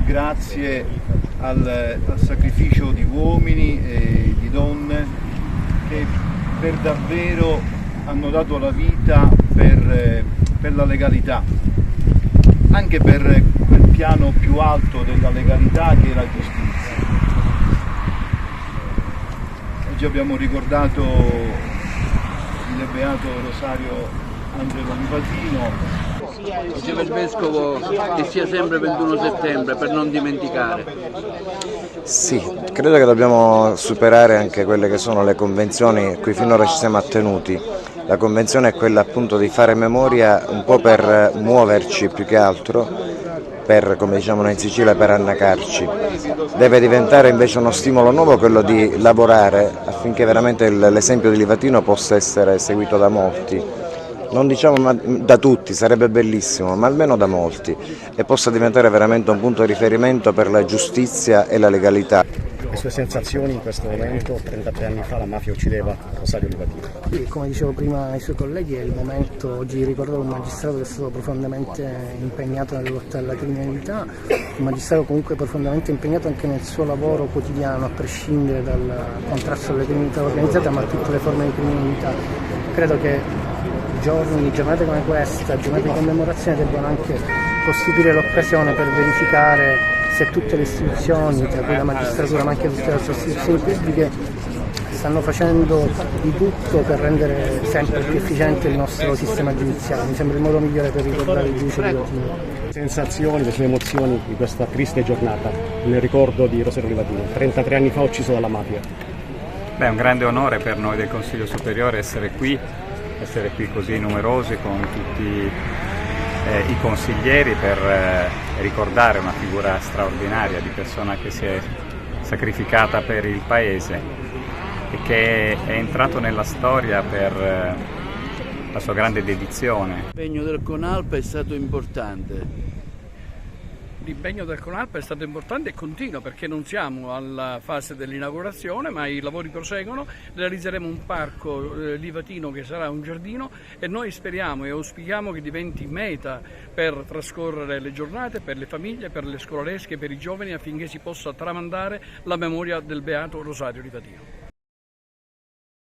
grazie al sacrificio di uomini e di donne che per davvero hanno dato la vita per la legalità, anche per quel piano più alto della legalità che è la giustizia. Oggi abbiamo ricordato il beato Rosario Angelo Livatino. Diceva il Vescovo che sia sempre 21 settembre per non dimenticare. Sì, credo che dobbiamo superare anche quelle che sono le convenzioni a cui finora ci siamo attenuti. La convenzione è quella appunto di fare memoria un po' per muoverci più che altro, per, come diciamo noi in Sicilia, per annacarci. Deve diventare invece uno stimolo nuovo quello di lavorare affinché veramente l'esempio di Livatino possa essere seguito da molti. Non diciamo da tutti, sarebbe bellissimo, ma almeno da molti, e possa diventare veramente un punto di riferimento per la giustizia e la legalità. Le sue sensazioni in questo momento? 33 anni fa la mafia uccideva Rosario Livatino. Sì, come dicevo prima ai suoi colleghi, è il momento oggi di ricordare un magistrato che è stato profondamente impegnato nella lotta alla criminalità, un magistrato comunque profondamente impegnato anche nel suo lavoro quotidiano, a prescindere dal contrasto alla criminalità organizzata, ma a tutte le forme di criminalità. Credo che giornate come questa, giornate di commemorazione, debbano anche costituire l'occasione per verificare se tutte le istituzioni, tra cui la magistratura ma anche tutte le altre istituzioni pubbliche, stanno facendo di tutto per rendere sempre più efficiente il nostro sistema giudiziario. Mi sembra il modo migliore per ricordare il giudice Livatino. Sensazioni, le sue emozioni di questa triste giornata nel ricordo di Rosario Livatino, 33 anni fa ucciso dalla mafia. Beh, è un grande onore per noi del Consiglio Superiore essere qui così numerosi con tutti i consiglieri per ricordare una figura straordinaria di persona che si è sacrificata per il Paese e che è entrato nella storia per la sua grande dedizione. L'impegno del CONALP è stato importante. L'impegno del CONALP è stato importante e continua, perché non siamo alla fase dell'inaugurazione, ma i lavori proseguono. Realizzeremo un parco livatino che sarà un giardino, e noi speriamo e auspichiamo che diventi meta per trascorrere le giornate, per le famiglie, per le scolaresche, per i giovani, affinché si possa tramandare la memoria del beato Rosario Livatino.